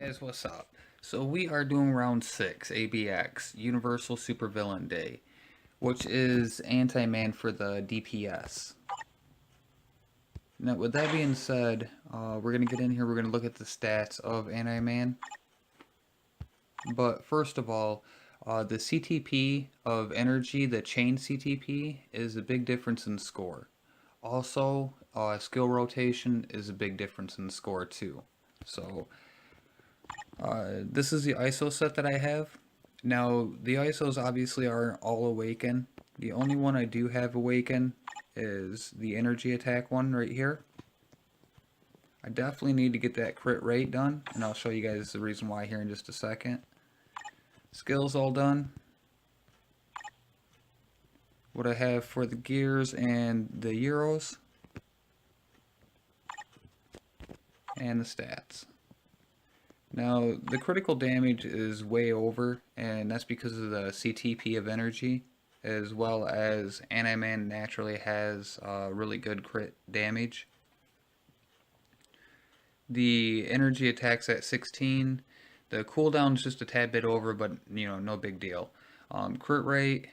Guys, what's up? So we are doing round 6, ABX, Universal Supervillain Day, which is Anti-Man for the DPS. Now, with that being said, we're going to get in here, we're going to look at the stats of Anti-Man. But first of all, the CTP of energy, the chain CTP, is a big difference in score. Also, skill rotation is a big difference in score too. So, this is the ISO set that I have. Now, the ISOs obviously aren't all Awaken. The only one I do have Awaken is the energy attack one right here. I definitely need to get that crit rate done, and I'll show you guys the reason why here in just a second. Skills all done. What I have for the gears and the euros. And the stats. Now, the critical damage is way over, and that's because of the CTP of energy, as well as Antiman naturally has really good crit damage. The energy attacks at 16. The cooldown is just a tad bit over, but no big deal. Crit rate,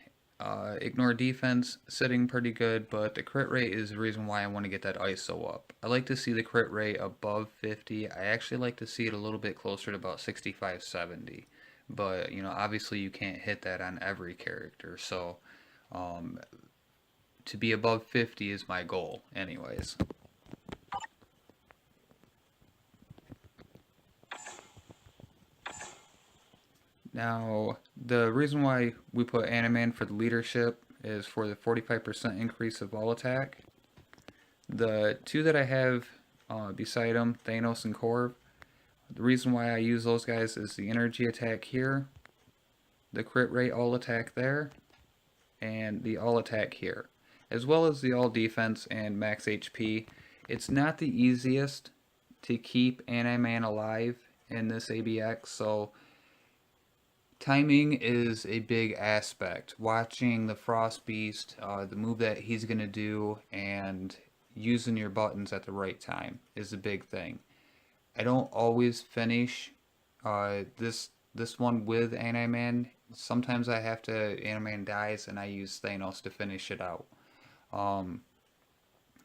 ignore defense, sitting pretty good, but the crit rate is the reason why I want to get that ISO up. I like to see the crit rate above 50. I actually like to see it a little bit closer to about 65, 70. But, obviously you can't hit that on every character, so to be above 50 is my goal anyways. Now, the reason why we put Antiman for the leadership is for the 45% increase of all attack. The two that I have beside him, Thanos and Korv, the reason why I use those guys is the energy attack here, the crit rate all attack there, and the all attack here, as well as the all defense and max HP. It's not the easiest to keep Antiman alive in this ABX, so timing is a big aspect. Watching the Frost Beast, the move that he's going to do, and using your buttons at the right time is a big thing. I don't always finish this one with Antiman. Sometimes I have to, Antiman dies and I use Thanos to finish it out.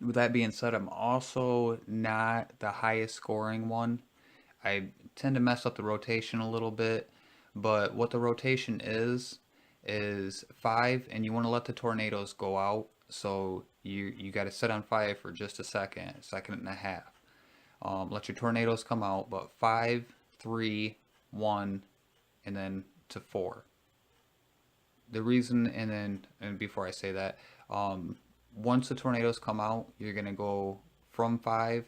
With that being said, I'm also not the highest scoring one. I tend to mess up the rotation a little bit, but what the rotation is 5, and you want to let the tornadoes go out, so you got to sit on 5 for just a second and a half. Let your tornadoes come out, but 5, 3, 1, and then to 4. The reason, and before I say that, once the tornadoes come out, you're going to go from 5,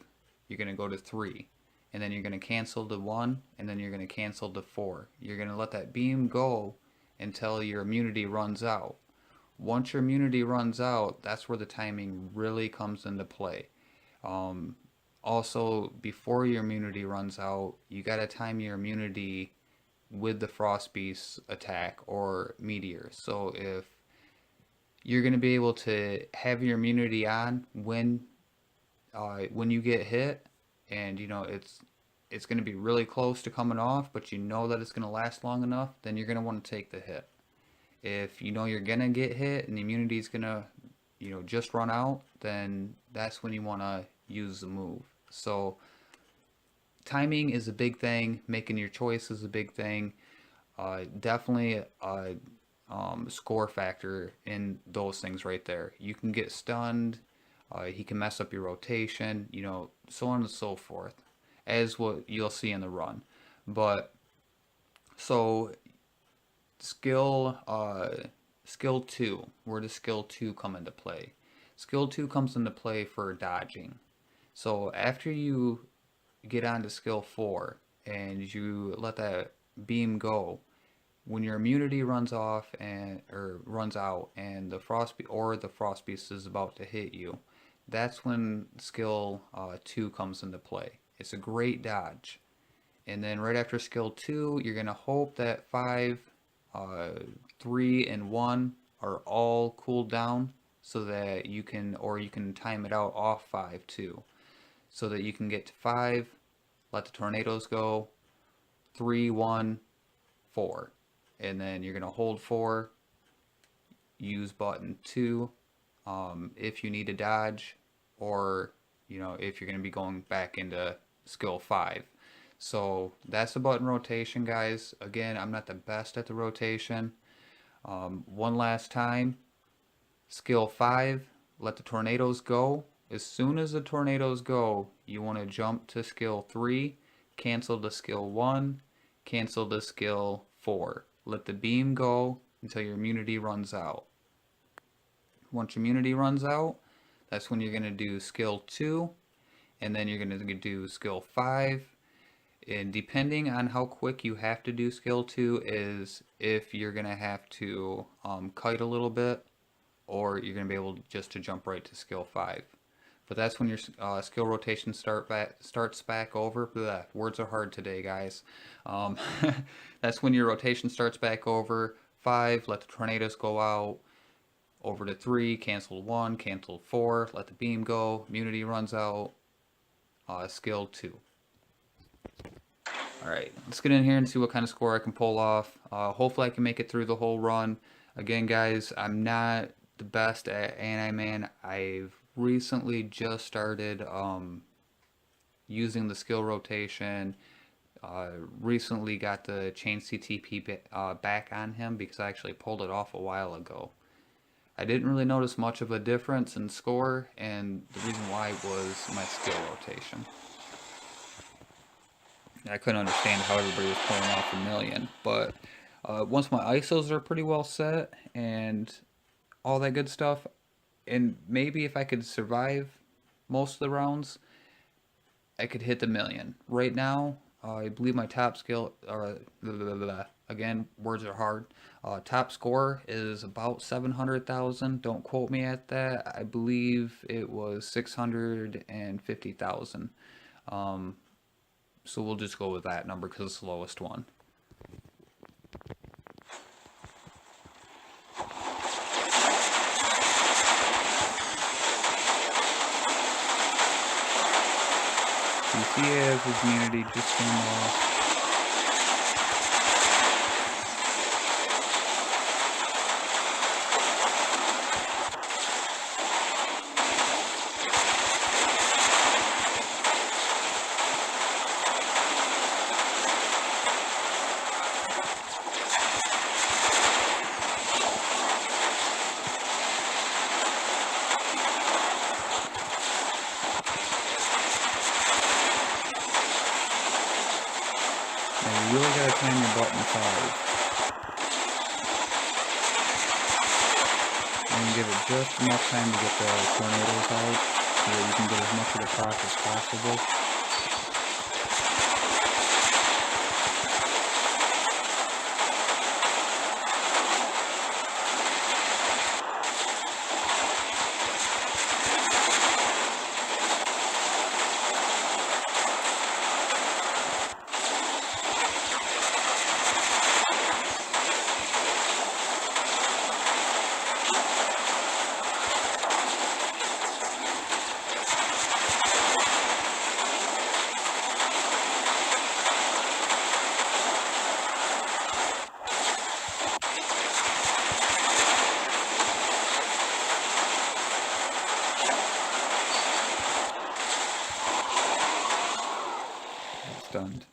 you're going to go to 3. And then you're going to cancel to 1, and then you're going to cancel to 4. You're going to let that beam go until your immunity runs out. Once your immunity runs out, that's where the timing really comes into play. Also, before your immunity runs out, you got to time your immunity with the Frost Beast attack or Meteor. So if you're going to be able to have your immunity on when you get hit, and it's going to be really close to coming off, but you know that it's going to last long enough, then you're going to want to take the hit. If you know you're going to get hit and the immunity is going to just run out, then that's when you want to use the move. So timing is a big thing, making your choice is a big thing. Definitely a score factor in those things right there. You can get stunned, he can mess up your rotation, so on and so forth, as what you'll see in the run. But so skill 2, where does skill 2 come into play? Skill 2 comes into play for dodging. So after you get onto skill 4 and you let that beam go, when your immunity runs off or runs out and the frost beast is about to hit you, that's when skill 2 comes into play. It's a great dodge. And then right after skill 2, you're going to hope that 5, 3, and 1 are all cooled down, so that you can time it out off 5 too. So that you can get to 5, let the tornadoes go, 3, 1, 4. And then you're going to hold 4, use button 2 if you need to dodge, or if you're going to be going back into skill 5. So that's the button rotation, guys. Again, I'm not the best at the rotation. One last time, skill 5, let the tornadoes go. As soon as the tornadoes go, you want to jump to skill 3, cancel the skill 1, cancel the skill 4. Let the beam go until your immunity runs out. Once your immunity runs out, that's when you're going to do skill 2, and then you're going to do skill 5. And depending on how quick you have to do skill 2 is if you're going to have to kite a little bit, or you're going to be able just to jump right to skill 5. But that's when your skill rotation starts back over. Blech, words are hard today, guys. That's when your rotation starts back over. 5, let the tornadoes go out. Over to 3, cancel 1, cancel 4, let the beam go. Immunity runs out. Skill 2. Alright, let's get in here and see what kind of score I can pull off. Hopefully I can make it through the whole run. Again, guys, I'm not the best at Antiman. I've recently just started using the skill rotation. Recently got the chain CTP back on him because I actually pulled it off a while ago. I didn't really notice much of a difference in score, and the reason why was my skill rotation. I couldn't understand how everybody was pulling off a million, but once my ISOs are pretty well set and all that good stuff, and maybe if I could survive most of the rounds, I could hit the million. Right now, I believe my top skill, again, words are hard. Top score is about 700,000. Don't quote me at that. I believe it was 650,000. So we'll just go with that number because it's the lowest one. You see if his immunity just came off. You really gotta time your button 5. And give it just enough time to get the tornadoes out so that you can get as much of the proc as possible. Stunned.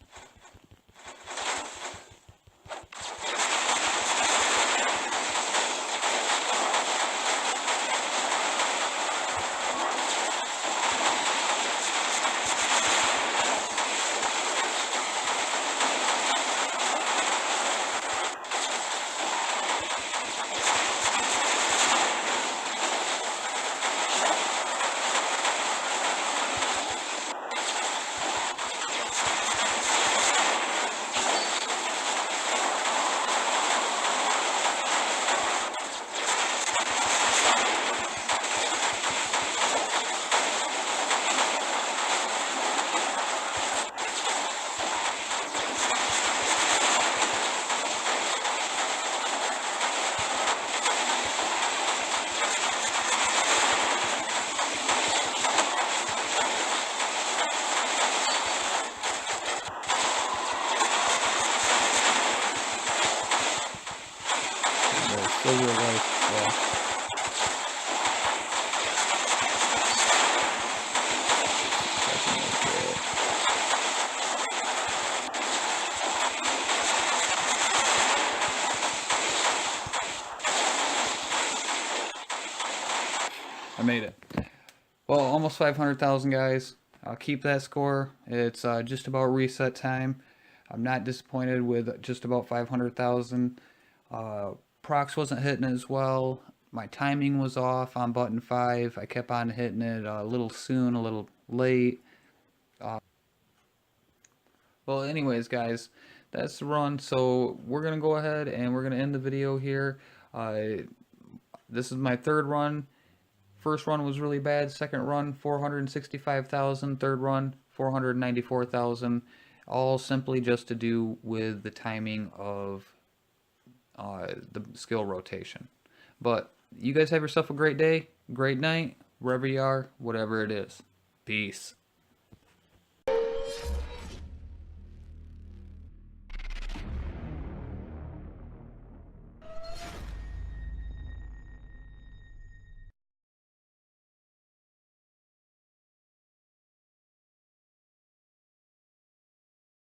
I made it. Well, almost 500,000, guys. I'll keep that score. It's just about reset time. I'm not disappointed with just about 500,000. Procs wasn't hitting as well. My timing was off on button 5. I kept on hitting it a little soon, a little late. Well, anyways, guys, that's the run. So we're going to go ahead and we're going to end the video here. This is my third run. First run was really bad. Second run, 465,000. Third run, 494,000. All simply just to do with the timing of the skill rotation. But you guys have yourself a great day, great night, wherever you are, whatever it is. Peace.